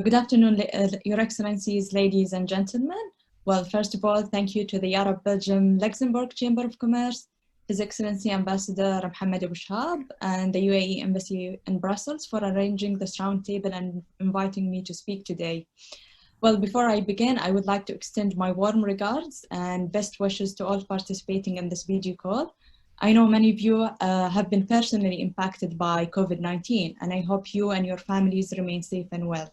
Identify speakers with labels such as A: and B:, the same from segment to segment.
A: Good afternoon, Your Excellencies, ladies and gentlemen. Well, first of all, thank you to the Arab-Belgian-Luxembourg Chamber of Commerce, His Excellency Ambassador Mohammed Abu Shahab, and the UAE Embassy in Brussels for arranging this roundtable and inviting me to speak today. Well, before I begin, I would like to extend my warm regards and best wishes to all participating in this video call. I know many of you have been personally impacted by COVID-19, and I hope you and your families remain safe and well.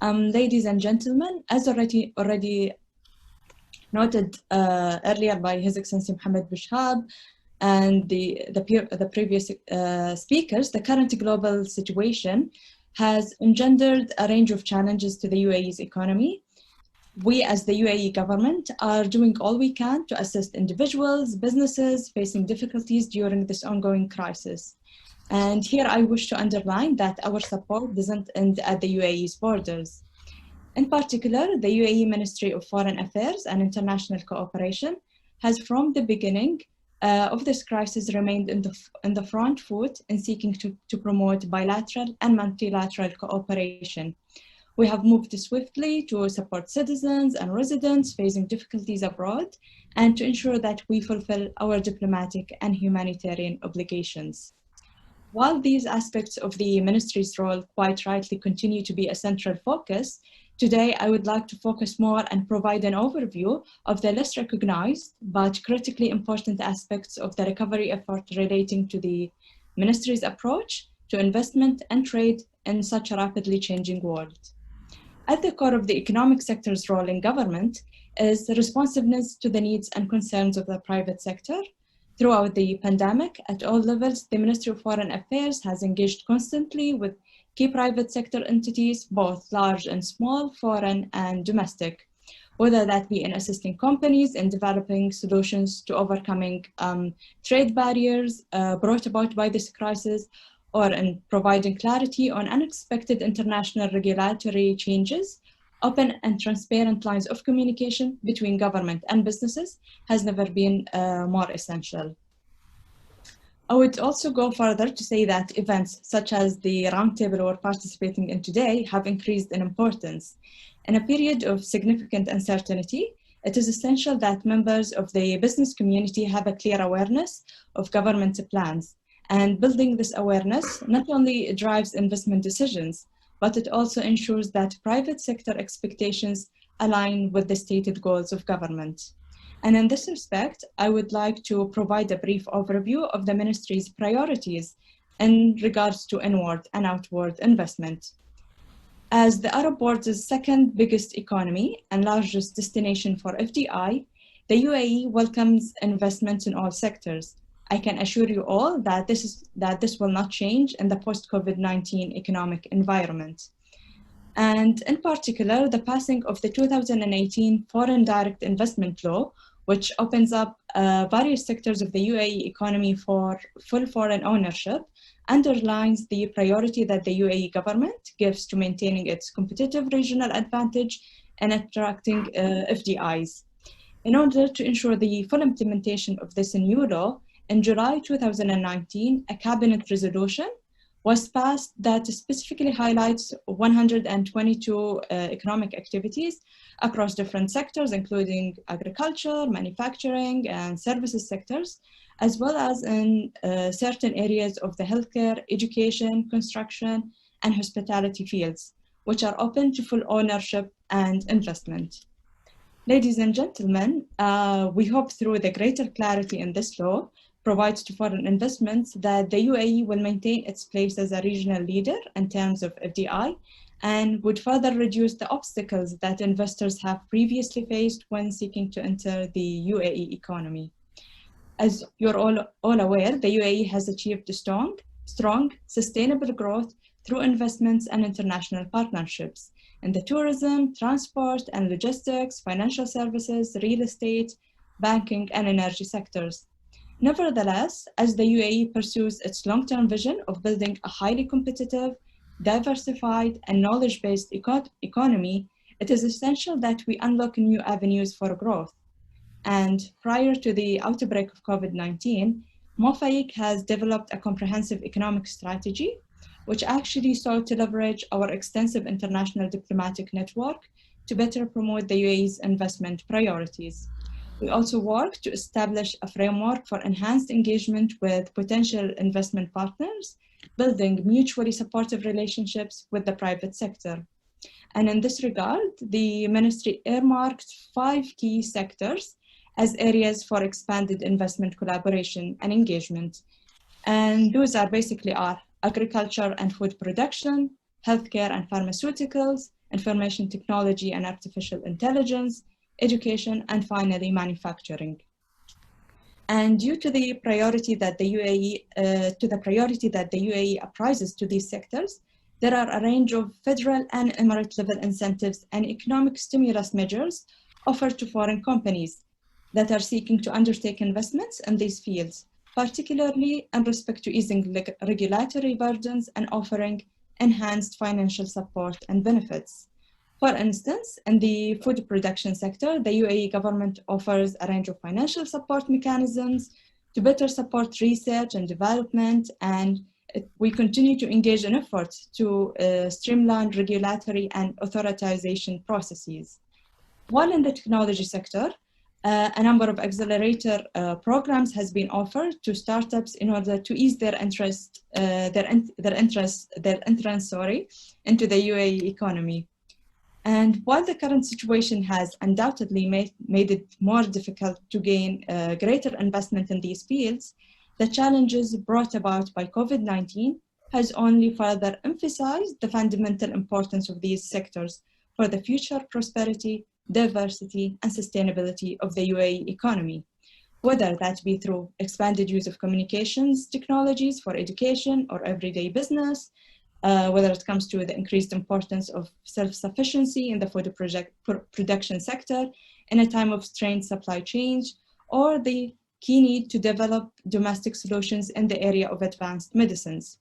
A: Ladies and gentlemen, as already noted earlier by His Excellency Mohammed Bishab and the previous speakers, the current global situation has engendered a range of challenges to the UAE's economy. We as the UAE government are doing all we can to assist individuals, businesses facing difficulties during this ongoing crisis. And here I wish to underline that our support doesn't end at the UAE's borders. In particular, the UAE Ministry of Foreign Affairs and International Cooperation has from the beginning of this crisis remained in the front foot in seeking to promote bilateral and multilateral cooperation. We have moved swiftly to support citizens and residents facing difficulties abroad and to ensure that we fulfill our diplomatic and humanitarian obligations. While these aspects of the ministry's role quite rightly continue to be a central focus, today I would like to focus more and provide an overview of the less recognized but critically important aspects of the recovery effort relating to the ministry's approach to investment and trade in such a rapidly changing world. At the core of the economic sector's role in government is responsiveness to the needs and concerns of the private sector. Throughout the pandemic, at all levels, the Ministry of Foreign Affairs has engaged constantly with key private sector entities, both large and small, foreign and domestic, whether that be in assisting companies in developing solutions to overcoming trade barriers brought about by this crisis, or in providing clarity on unexpected international regulatory changes. Open and transparent lines of communication between government and businesses has never been more essential. I would also go further to say that events such as the roundtable we're participating in today have increased in importance. In a period of significant uncertainty, it is essential that members of the business community have a clear awareness of government plans. And building this awareness not only drives investment decisions, but it also ensures that private sector expectations align with the stated goals of government. And in this respect, I would like to provide a brief overview of the ministry's priorities in regards to inward and outward investment. As the Arab world's second biggest economy and largest destination for FDI, the UAE welcomes investments in all sectors. I can assure you all that this will not change in the post-COVID-19 economic environment. And in particular, the passing of the 2018 Foreign Direct Investment Law, which opens up various sectors of the UAE economy for full foreign ownership, underlines the priority that the UAE government gives to maintaining its competitive regional advantage and attracting FDIs. In order to ensure the full implementation of this new law, in July 2019, a cabinet resolution was passed that specifically highlights 122 economic activities across different sectors, including agriculture, manufacturing, and services sectors, as well as in certain areas of the healthcare, education, construction, and hospitality fields, which are open to full ownership and investment. Ladies and gentlemen, we hope through the greater clarity in this law provides to foreign investments that the UAE will maintain its place as a regional leader in terms of FDI and would further reduce the obstacles that investors have previously faced when seeking to enter the UAE economy. As you're all aware, the UAE has achieved strong, sustainable growth through investments and international partnerships in the tourism, transport and logistics, financial services, real estate, banking and energy sectors. Nevertheless, as the UAE pursues its long-term vision of building a highly competitive, diversified, and knowledge-based economy, it is essential that we unlock new avenues for growth. And prior to the outbreak of COVID-19, MOFAIC has developed a comprehensive economic strategy which actually sought to leverage our extensive international diplomatic network to better promote the UAE's investment priorities. We also work to establish a framework for enhanced engagement with potential investment partners, building mutually supportive relationships with the private sector. And in this regard, the ministry earmarked 5 key sectors as areas for expanded investment collaboration and engagement. And those are basically agriculture and food production, healthcare and pharmaceuticals, information technology and artificial intelligence, education, and finally manufacturing. And due to the priority that the UAE apprises to these sectors, there are a range of federal and emirate level incentives and economic stimulus measures offered to foreign companies that are seeking to undertake investments in these fields, particularly in respect to easing regulatory burdens and offering enhanced financial support and benefits. For instance, in the food production sector, the UAE government offers a range of financial support mechanisms to better support research and development, and we continue to engage in efforts to streamline regulatory and authorization processes. While in the technology sector, a number of accelerator programs has been offered to startups in order to ease their entrance into the UAE economy. And while the current situation has undoubtedly made it more difficult to gain greater investment in these fields, the challenges brought about by COVID-19 has only further emphasized the fundamental importance of these sectors for the future prosperity, diversity, and sustainability of the UAE economy, whether that be through expanded use of communications technologies for education or everyday business, whether it comes to the increased importance of self-sufficiency in the food production sector in a time of strained supply chains, or the key need to develop domestic solutions in the area of advanced medicines.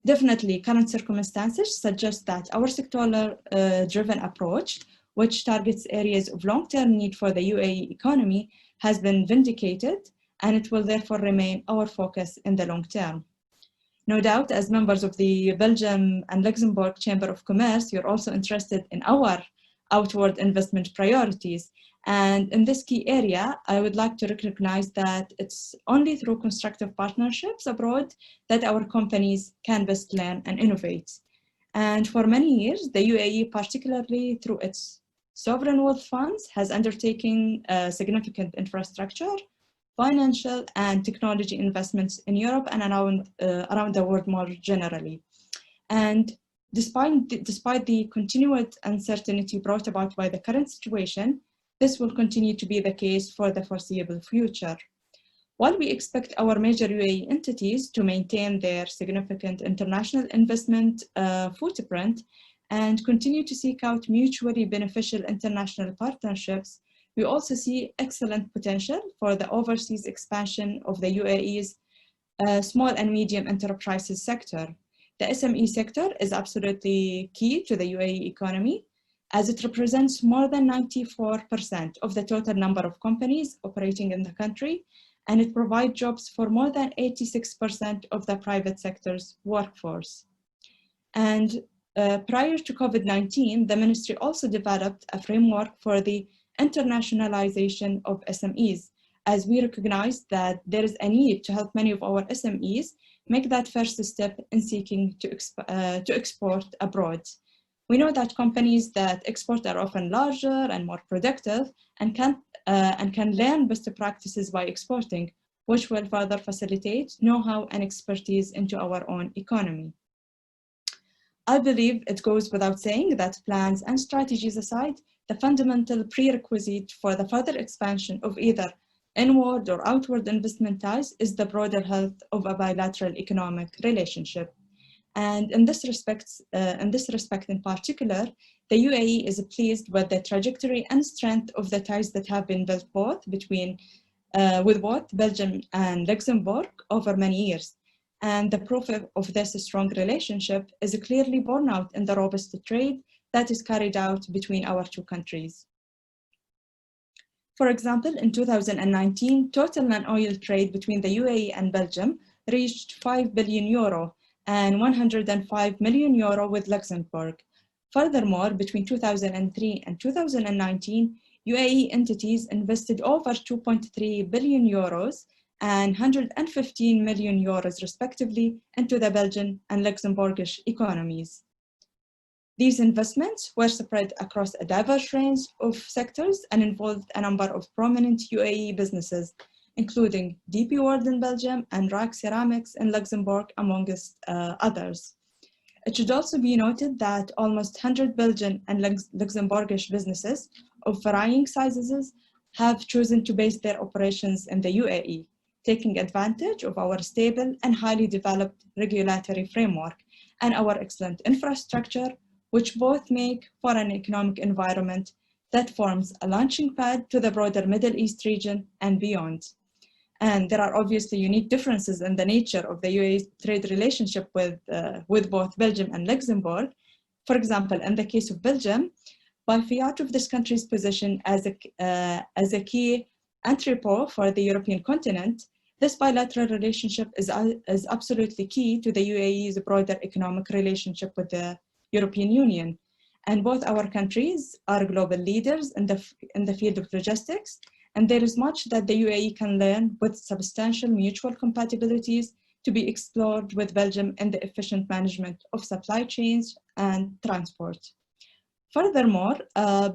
A: Definitely, current circumstances suggest that our sectoral-driven approach, which targets areas of long-term need for the UAE economy, has been vindicated, and it will therefore remain our focus in the long term. No doubt, as members of the Belgium and Luxembourg Chamber of Commerce, you're also interested in our outward investment priorities. And in this key area, I would like to recognize that it's only through constructive partnerships abroad that our companies can best learn and innovate. And for many years, the UAE, particularly through its sovereign wealth funds, has undertaken significant infrastructure, financial and technology investments in Europe and around the world more generally. And despite the continued uncertainty brought about by the current situation, this will continue to be the case for the foreseeable future. While we expect our major UAE entities to maintain their significant international investment footprint and continue to seek out mutually beneficial international partnerships, we also see excellent potential for the overseas expansion of the UAE's small and medium enterprises sector. The SME sector is absolutely key to the UAE economy, as it represents more than 94% of the total number of companies operating in the country, and it provides jobs for more than 86% of the private sector's workforce. And prior to COVID-19, the ministry also developed a framework for the internationalization of SMEs, as we recognize that there is a need to help many of our SMEs make that first step in seeking to export abroad. We know that companies that export are often larger and more productive and can learn best practices by exporting, which will further facilitate know-how and expertise into our own economy. I believe it goes without saying that plans and strategies aside, the fundamental prerequisite for the further expansion of either inward or outward investment ties is the broader health of a bilateral economic relationship. And in this respect in particular, the UAE is pleased with the trajectory and strength of the ties that have been built with both Belgium and Luxembourg over many years. And the proof of this strong relationship is clearly borne out in the robust trade that is carried out between our two countries. For example, in 2019, total non-oil trade between the UAE and Belgium reached €5 billion, and 105 million euro with Luxembourg. Furthermore, between 2003 and 2019, UAE entities invested over 2.3 billion euros and 115 million euros respectively into the Belgian and Luxembourgish economies. These investments were spread across a diverse range of sectors and involved a number of prominent UAE businesses, including DP World in Belgium and Rack Ceramics in Luxembourg, amongst others. It should also be noted that almost 100 Belgian and Luxembourgish businesses of varying sizes have chosen to base their operations in the UAE, taking advantage of our stable and highly developed regulatory framework and our excellent infrastructure, which both make for an economic environment that forms a launching pad to the broader Middle East region and beyond. And there are obviously unique differences in the nature of the UAE's trade relationship with both Belgium and Luxembourg. For example, in the case of Belgium, by fiat of this country's position as a key entrepot for the European continent, this bilateral relationship is absolutely key to the UAE's broader economic relationship with the European Union. And both our countries are global leaders in the field of logistics, and there is much that the UAE can learn with substantial mutual compatibilities to be explored with Belgium in the efficient management of supply chains and transport. Furthermore,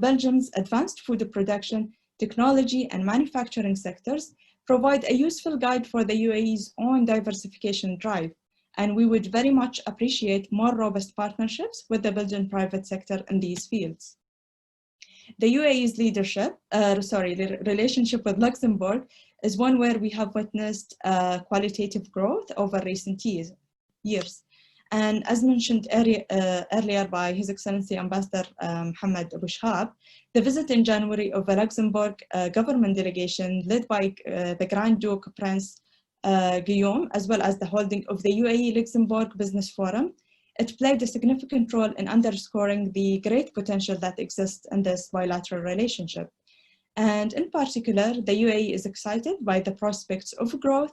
A: Belgium's advanced food production, technology, and manufacturing sectors provide a useful guide for the UAE's own diversification drive, and we would very much appreciate more robust partnerships with the Belgian private sector in these fields. The UAE's relationship with Luxembourg is one where we have witnessed qualitative growth over recent years. And as mentioned earlier by His Excellency Ambassador Mohammed Abu Shahab, the visit in January of the Luxembourg government delegation led by the Grand Duke Prince Guillaume, as well as the holding of the UAE Luxembourg Business Forum, it played a significant role in underscoring the great potential that exists in this bilateral relationship. And in particular, the UAE is excited by the prospects of growth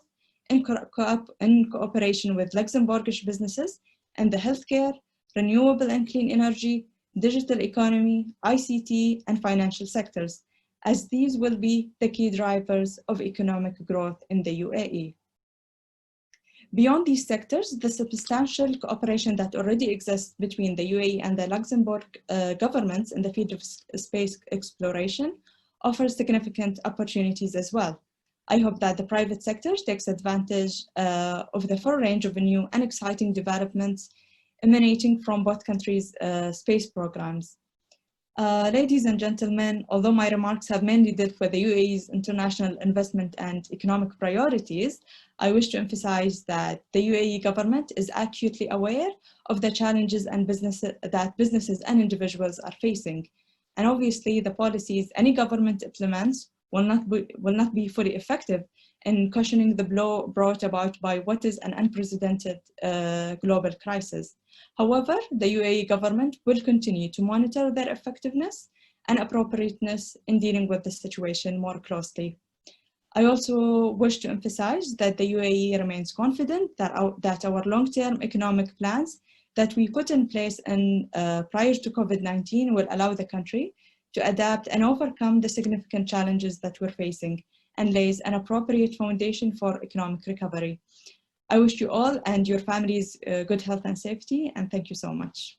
A: in cooperation with Luxembourgish businesses in the healthcare, renewable and clean energy, digital economy, ICT, and financial sectors, as these will be the key drivers of economic growth in the UAE. Beyond these sectors, the substantial cooperation that already exists between the UAE and the Luxembourg governments in the field of space exploration offers significant opportunities as well. I hope that the private sector takes advantage of the full range of new and exciting developments emanating from both countries' space programs. Ladies and gentlemen, although my remarks have mainly dealt with the UAE's international investment and economic priorities, I wish to emphasize that the UAE government is acutely aware of the challenges that businesses and individuals are facing. And obviously, the policies any government implements will not be fully effective in cushioning the blow brought about by what is an unprecedented global crisis. However, the UAE government will continue to monitor their effectiveness and appropriateness in dealing with the situation more closely. I also wish to emphasize that the UAE remains confident that our long-term economic plans that we put in place prior to COVID-19 will allow the country to adapt and overcome the significant challenges that we're facing and lays an appropriate foundation for economic recovery. I wish you all and your families good health and safety, and thank you so much.